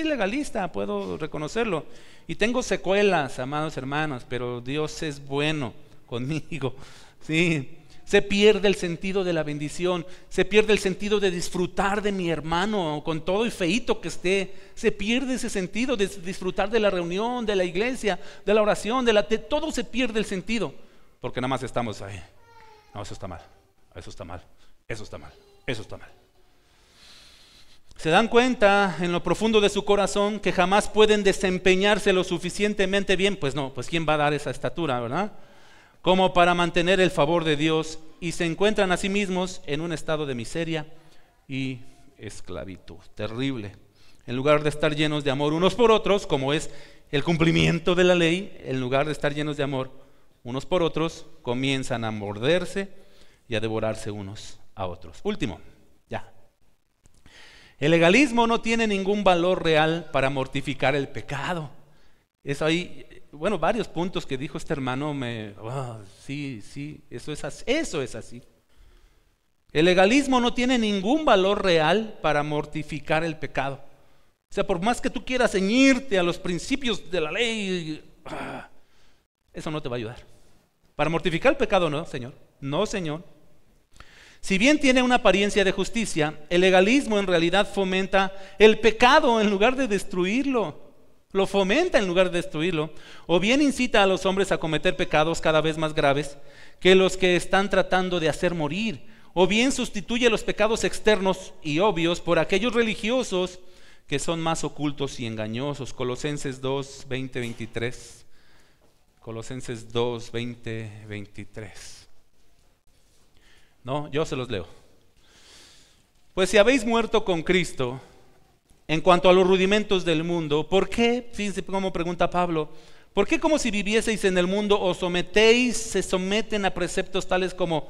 legalista, puedo reconocerlo, y tengo secuelas, amados hermanos, pero Dios es bueno conmigo, sí. Se pierde el sentido de la bendición, se pierde el sentido de disfrutar de mi hermano, con todo y feíto que esté, se pierde ese sentido de disfrutar de la reunión, de la iglesia, de la oración, de todo se pierde el sentido, porque nada más estamos ahí. No, eso está mal, eso está mal, eso está mal, eso está mal. Se dan cuenta en lo profundo de su corazón que jamás pueden desempeñarse lo suficientemente bien, pues no, pues ¿quién va a dar esa estatura, verdad? como para mantener el favor de Dios, y se encuentran a sí mismos en un estado de miseria y esclavitud. Terrible. En lugar de estar llenos de amor unos por otros, como es el cumplimiento de la ley, en lugar de estar llenos de amor unos por otros, comienzan a morderse y a devorarse unos a otros. Último, ya. El legalismo no tiene ningún valor real para mortificar el pecado. Es ahí, bueno, varios puntos que dijo este hermano, sí, eso es así. El legalismo no tiene ningún valor real para mortificar el pecado. O sea, por más que tú quieras ceñirte a los principios de la ley, eso no te va a ayudar. Para mortificar el pecado, no, Señor. No, Señor. Si bien tiene una apariencia de justicia, el legalismo en realidad fomenta el pecado en lugar de destruirlo. Lo fomenta en lugar de destruirlo. O bien incita a los hombres a cometer pecados cada vez más graves que los que están tratando de hacer morir. O bien sustituye los pecados externos y obvios por aquellos religiosos que son más ocultos y engañosos. Colosenses 2, 20, 23. Colosenses 2, 20, 23. No, yo se los leo. Pues si habéis muerto con Cristo en cuanto a los rudimentos del mundo, ¿por qué? Fíjense cómo pregunta Pablo. ¿Por qué como si vivieseis en el mundo os se someten a preceptos tales como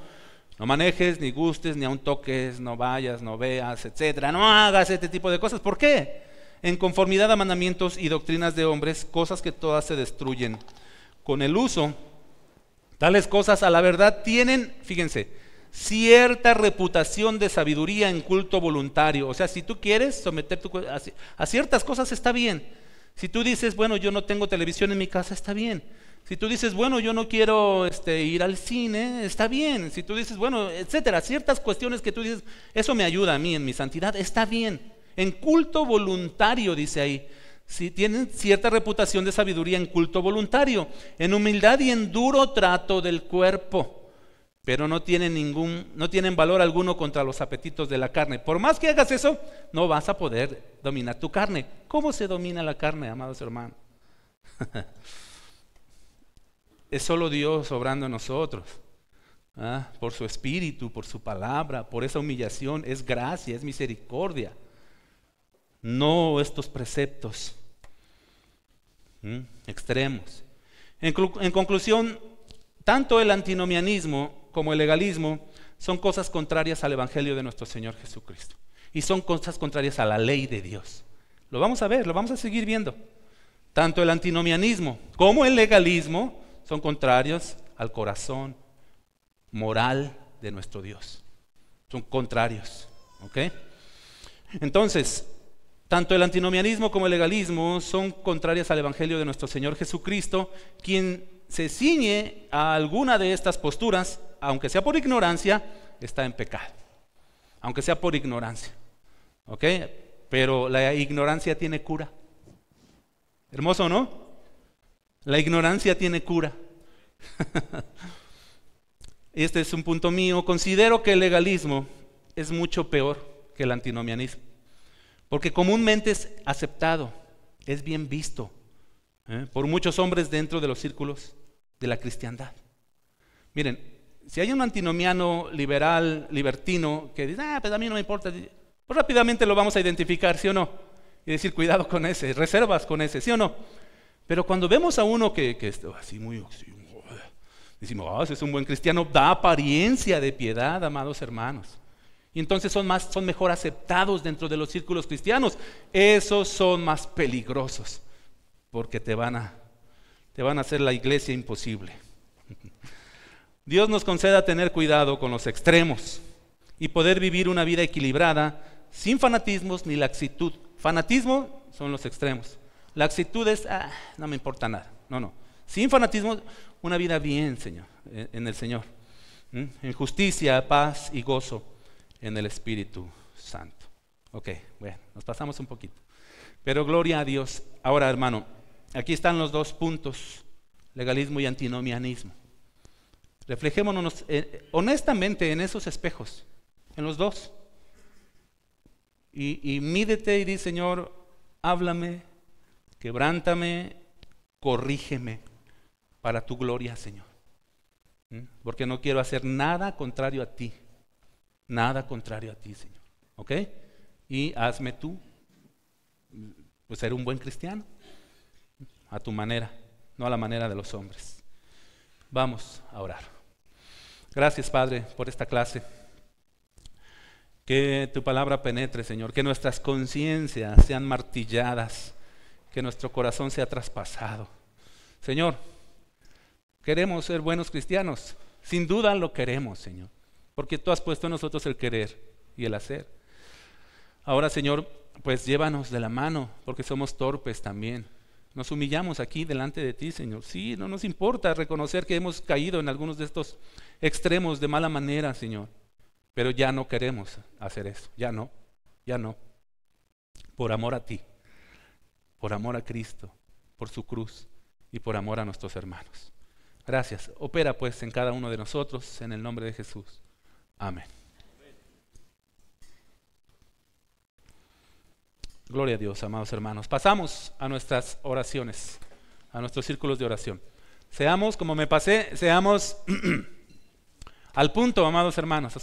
no manejes, ni gustes, ni aun toques, no vayas, no veas, etcétera? No hagas este tipo de cosas. ¿Por qué? En conformidad a mandamientos y doctrinas de hombres, cosas que todas se destruyen con el uso. Tales cosas a la verdad tienen, fíjense, cierta reputación de sabiduría en culto voluntario. O sea, si tú quieres someter a ciertas cosas, está bien. Si tú dices, bueno, yo no tengo televisión en mi casa, está bien. Si tú dices, bueno, yo no quiero ir al cine, está bien. Si tú dices, bueno, etcétera, ciertas cuestiones que tú dices, eso me ayuda a mí en mi santidad, está bien. En culto voluntario, dice ahí, si tienen cierta reputación de sabiduría en culto voluntario, en humildad y en duro trato del cuerpo, pero no tienen valor alguno contra los apetitos de la carne. Por más que hagas eso, no vas a poder dominar tu carne. ¿Cómo se domina la carne, amados hermanos? Es solo Dios obrando en nosotros, por su espíritu, por su palabra, por esa humillación. Es gracia, es misericordia, no estos preceptos extremos. En conclusión, tanto el antinomianismo como el legalismo son cosas contrarias al evangelio de nuestro Señor Jesucristo, y son cosas contrarias a la ley de Dios. Lo vamos a ver, lo vamos a seguir viendo. Tanto el antinomianismo como el legalismo son contrarios al corazón moral de nuestro Dios. Son contrarios, ¿ok? Entonces, tanto el antinomianismo como el legalismo son contrarias al evangelio de nuestro Señor Jesucristo. Quien se ciñe a alguna de estas posturas, aunque sea por ignorancia, está en pecado. Aunque sea por ignorancia, ¿ok? Pero la ignorancia tiene cura. Hermoso, ¿no? La ignorancia tiene cura. Este es un punto mío. Considero que el legalismo es mucho peor que el antinomianismo, porque comúnmente es aceptado, es bien visto por muchos hombres dentro de los círculos de la cristiandad. Miren, si hay un antinomiano liberal, libertino, que dice, pues a mí no me importa, pues rápidamente lo vamos a identificar, ¿sí o no? Y decir, cuidado con ese, reservas con ese, ¿sí o no? Pero cuando vemos a uno que está así decimos, ese es un buen cristiano, da apariencia de piedad, amados hermanos. Y entonces son mejor aceptados dentro de los círculos cristianos. Esos son más peligrosos, porque te van a hacer la iglesia imposible. Dios nos conceda tener cuidado con los extremos y poder vivir una vida equilibrada, sin fanatismos ni laxitud. Fanatismo son los extremos. Laxitud es, no me importa nada. No. Sin fanatismo, una vida bien, Señor, en el Señor. En justicia, paz y gozo en el Espíritu Santo. Ok, bueno, nos pasamos un poquito. Pero gloria a Dios. Ahora, hermano, aquí están los dos puntos, legalismo y antinomianismo. Reflejémonos honestamente en esos espejos, en los dos. Y mídete y di, Señor, háblame, quebrántame, corrígeme para tu gloria, Señor. Porque no quiero hacer nada contrario a ti. Nada contrario a ti, Señor. ¿Ok? Y hazme tú, pues, ser un buen cristiano. A tu manera, no a la manera de los hombres. Vamos a orar. Gracias, Padre, por esta clase. Que tu palabra penetre, Señor. Que nuestras conciencias sean martilladas. Que nuestro corazón sea traspasado. Señor, queremos ser buenos cristianos. Sin duda lo queremos, Señor. Porque tú has puesto en nosotros el querer y el hacer. Ahora, Señor, pues llévanos de la mano, porque somos torpes también. Nos humillamos aquí delante de ti, Señor. Sí, no nos importa reconocer que hemos caído en algunos de estos extremos de mala manera, Señor. Pero ya no queremos hacer eso. Ya no. Por amor a ti, por amor a Cristo, por su cruz y por amor a nuestros hermanos. Gracias. Opera pues en cada uno de nosotros, en el nombre de Jesús. Amén. Gloria a Dios, amados hermanos. Pasamos a nuestras oraciones, a nuestros círculos de oración. Seamos, como me pasé, seamos al punto, amados hermanos.